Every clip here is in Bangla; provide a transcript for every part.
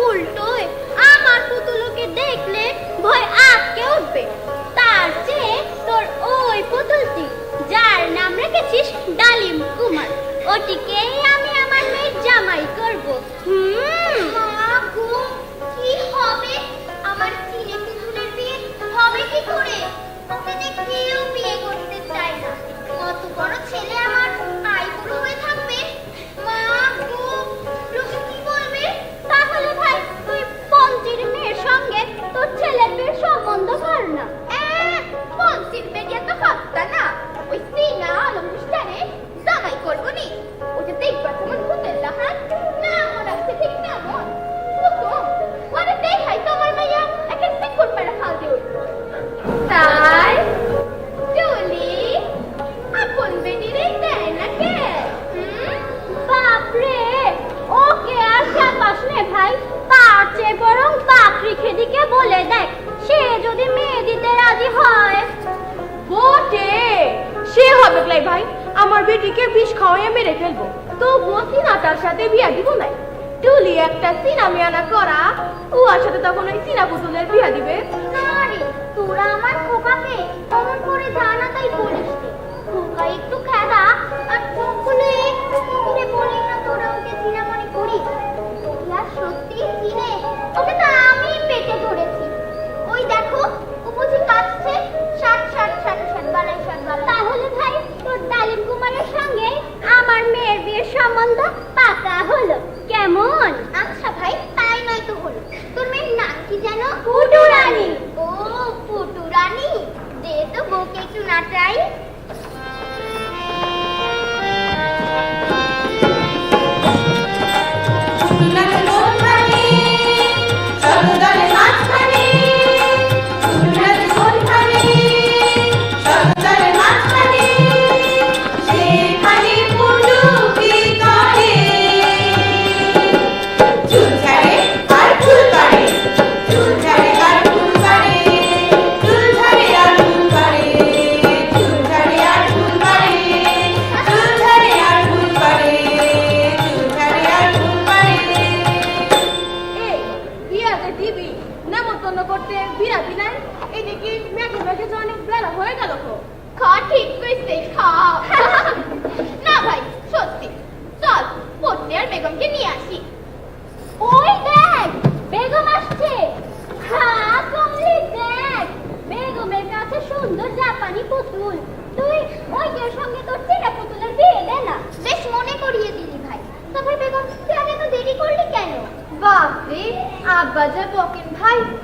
উল্টোয় আমার পুতুলকে দেখলে ভয় আটকে উঠবে। তার চেয়ে তোর ওই পুতুলটি, যার নাম রেখেছিস ডালিম কুমার, ওটিকেই আমি আমার মেয়ের জামাই করব। কি হবে? আমার চিনে পুতুলের বিয়ে হবে কি করে? ওকে কেউ বিয়ে করতে চায় না। কত বড় ছেলে আমার আইবুড়ো হয়ে থাকবে। মা গো, লোকে কি বলবে? তাহলে ভাই তুই পঞ্চির মেয়ের সঙ্গে তোর ছেলের বিয়ের সম্বন্ধ কর না। পঞ্চির মেয়ে তো হত্যা না, ওই সিনা আলমুস্তানে জামাই করবো নি। ওটা দেখবা তোমার ভূতের লাহান না আমার আছে ঠিক না মন। ওরে দেখাই তোমার মাইয়া একটা সিকুর মেরা খাল দিয়ে উঠবো। তাই চলি আপন বেটিরে দেয় না কে? বাপরে, ওকে আর চাপাস নে ভাই। তার চেয়ে বরং বাকরি খেদিকে বলে দেখ, সে যদি মেয়ে দিতে রাজি হয়। বটে, সে হবে ক্লাই ভাই। আমার বেটিকে বিষ খাওয়াইয়া মেরে ফেলবো, তবুও সিনাটার সাথে বিয়া দিব নাই। টুলি একটা সিনা মিয়ানা করা, উয়ার সাথে তখন ওই সিনা পুতুলের বিয়া দিবে। না রে, তোরা আমার খোকাকে অমন করে জানা তাই বলিস রে। খোকা একটু খেদা, আর কখনো বলি না তোরা ওকে চিনা মনে করিস। আর সত্যি চিনে, ওকে তো আমি পেটে ধরেছি। ওই দেখো ও বুঝি কাঁদছে। ষাট বালাই। তাহলে ভাই তোর ডালিম কুমারের সঙ্গে আমার মেয়ের বিয়ের সম্বন্ধ পাকা হলো, কেমন? আচ্ছা ভাই, তাই নয় তো হলো। তোর মেয়ের নাম কি যেন? পুটুরানী। ও পুটুরানী, দে তো বউকে একটু নাচাই।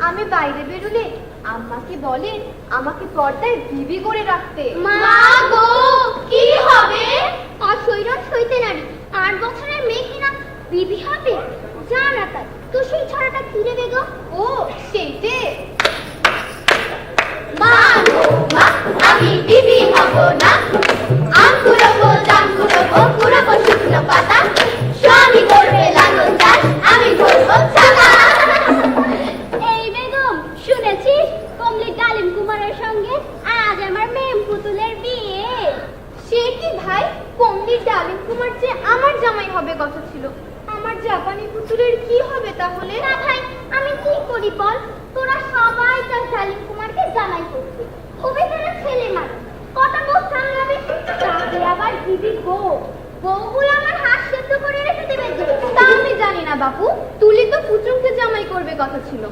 আমি বাইরে বেরোলে আম্মাকে বলেন আমাকে পর্দায় বিবি করে রাখতে। মা গো, কি হবে? অসৈরন সইতে নারী 8 বছরের মেয়ে কিনা বিবি হবে? জানা তাই তো সেই ছড়াটা কিনে বেগো। ও সেইটে। মা গো মা, আমি বিবি হব না। আম কুড়াবো, জাম কুড়াবো, কুড়াবো শুকনো পাতা। স্বামী করবে লালন চাষ, আমি করবো ছাতা। এই বেগম, শুনেছিস কমলি ডালিম কুমারের সঙ্গে আজ আমার মেম পুতুলের বিয়ে? সে কি ভাই, কমলি ডালিম কুমার যে আমার জামাই হবে কথা ছিল। আমার জাপানি পুতুলের কি হবে তাহলে? না ভাই, আমি কি করি বল? তোরা সবাই চাস ডালিম কুমারকে জামাই করতে। ও বেচারা ছেলে মানুষ, কটা বউ সামলাবে? তাকে আবার দিবি বউগুলো আমার হাত সেদ্ধ করে রেখে দেবে। তা আমি জানি না বাপু, তুলি তো পুচুকে জামাই করবে কথা ছিল।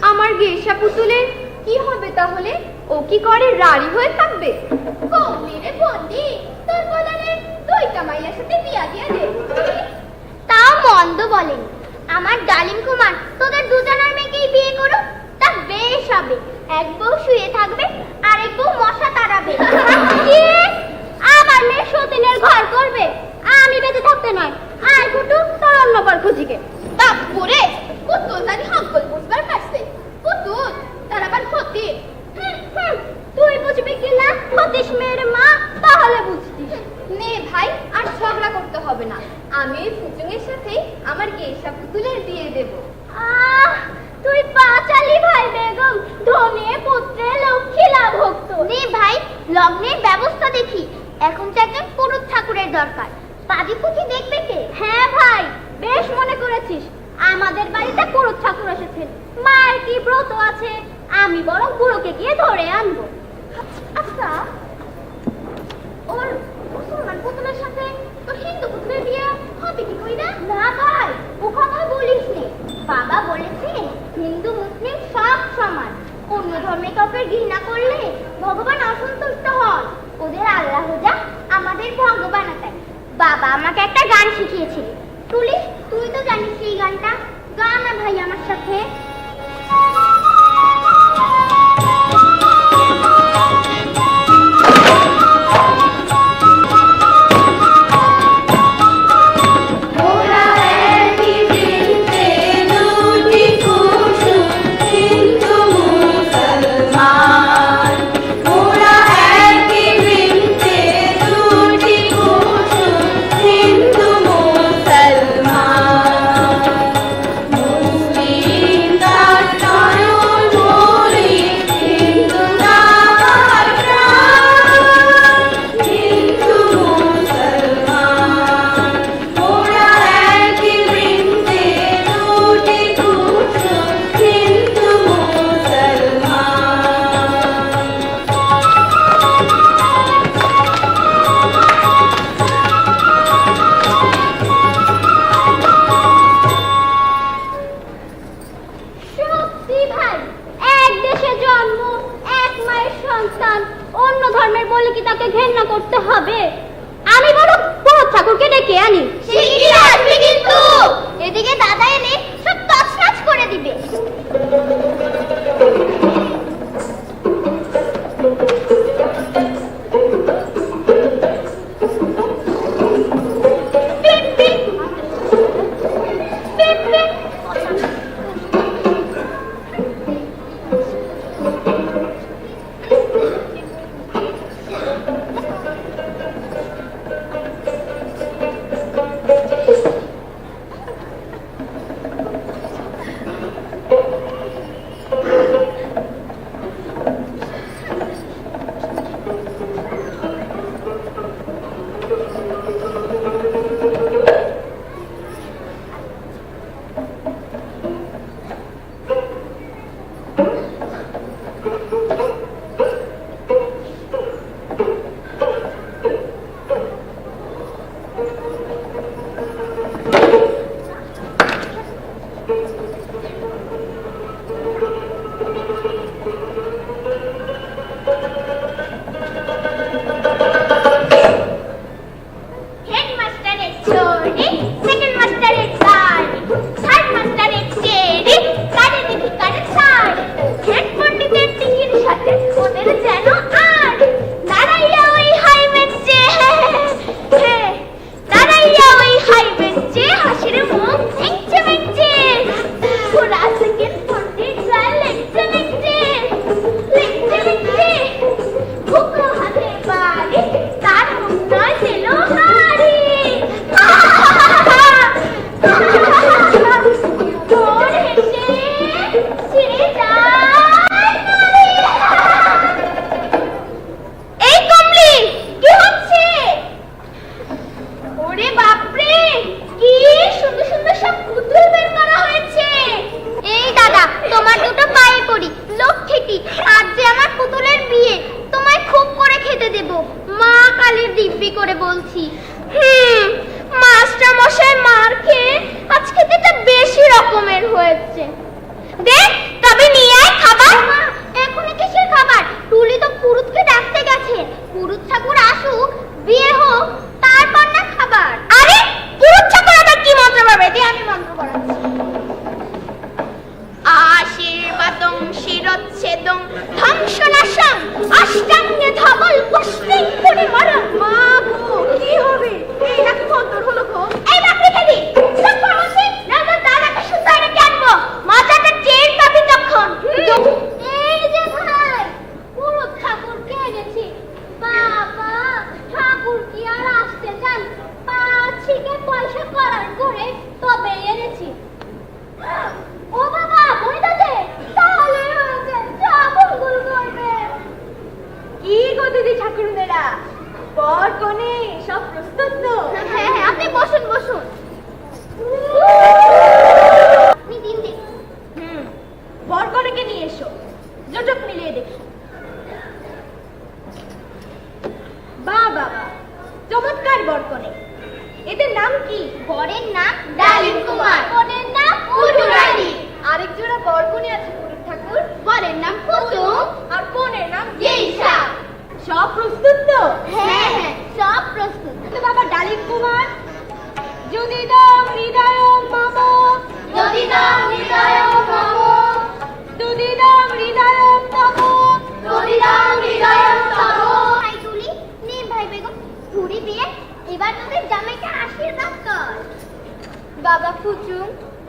আমার গেশা পুতুলের কি হবে তাহলে? ও কি করে রাড়ি হয়ে থাকবে? কমলিরে বন্দি, তোর বলালে দুইটা মাইয়ার সাথে বিয়া দিয়া দে। তাও মন্দ বলেন। আমার ডালিম কুমার তোদের দুজনের মেয়েকেই বিয়ে করুক, তা বেশ হবে। এক বউ শুয়ে থাকবে, আরেক বউ মশা তাড়াবে। আমার মেয়ে সতীনের ঘর করবে, আমি বেঁচে থাকতে নয়। আর কুটু তোর অন্য পর খুঁজিকে। বাপুরে, পুতুল জানি হাঙ্কল বুঝবার পারছে। পুতুল তার আবার ক্ষতি। তুই বুঝবি কি না? সতীশ মেয়ের মা, তাহলে বুঝতিস। নে ভাই, আর ঝগড়া করতে হবে না। আমি এই পুচুঙের সাথে আমার গেশা পুতুলের বিয়ে দেব। তুই পাঁচালি ভাই বেগম, ধনে পুত্রে লক্ষ্মীলা ভক্ত। নে ভাই, লগ্নের ব্যবস্থা দেখি। এখন তো একজন পুরুষ ঠাকুরের দরকার। পাদি পুঁথি দেখবে কে? হ্যাঁ ভাই, বেশ মনে করেছিস। আমাদের বাড়িতে পুরুত ঠাকুর এসেছেন, মায়ের কি ব্রত আছে, আমি বরং বুড়োকে গিয়ে ধরে আনবো। আচ্ছা, ওর মুসলমান পুতুলের সাথে তো হিন্দু পুতুলের বিয়ে হবে কি কইরা? না ভাই, ও কথা বলিস নে। বাবা বলেছে হিন্দু মুসলিম সব সমান, অন্য ধর্মে কাউকে ঘৃণা করলে ভগবান অসন্তুষ্ট হন। ওদের আল্লাহ যা, আমাদের ভগবান তাই। বাবা আমাকে একটা গান শিখিয়েছিল। তুলি, তুই তো জানিস এই গানটা, গা না ভাই আমার সাথে। বর কোনে সব প্রস্তুত তো? হ্যাঁ, আপনি বসুন বসুন। তুদিদাম হৃদয়ম তব তুদিদাম হৃদয়ম তব তুদিদাম হৃদয়ম তব। ভাই তুলি নে ভাই বেগম ঘুরি দিয়ে এবার তোদের জামাইকে আশীর্বাদ কর। বাবা ফুচুম,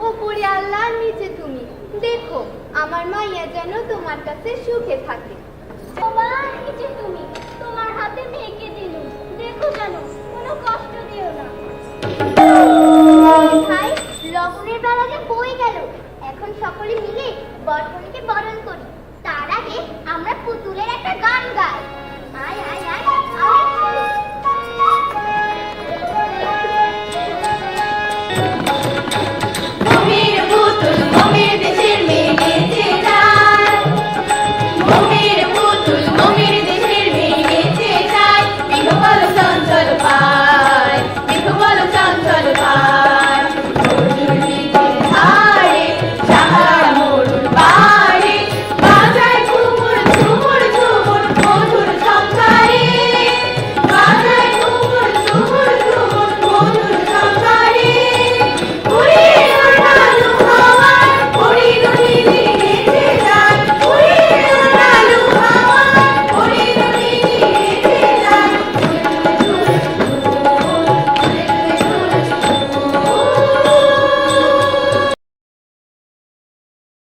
উপরে আল্লাহ নিচে তুমি, দেখো আমার মাইয়া যেন তোমার কাছে সুখে থাকে। বাবা নিচে তুমি, তোমার হাতে মেয়েকে দিলুম, দেখো যেন কোনো কষ্ট দিও না। ভাই লগনের বেলা যে বই গেল, এখন সকলে মিলে বরকনেকে বরণ করি। তার আগে আমরা পুতুলের একটা গান গাই। আয় আয় আয় আয়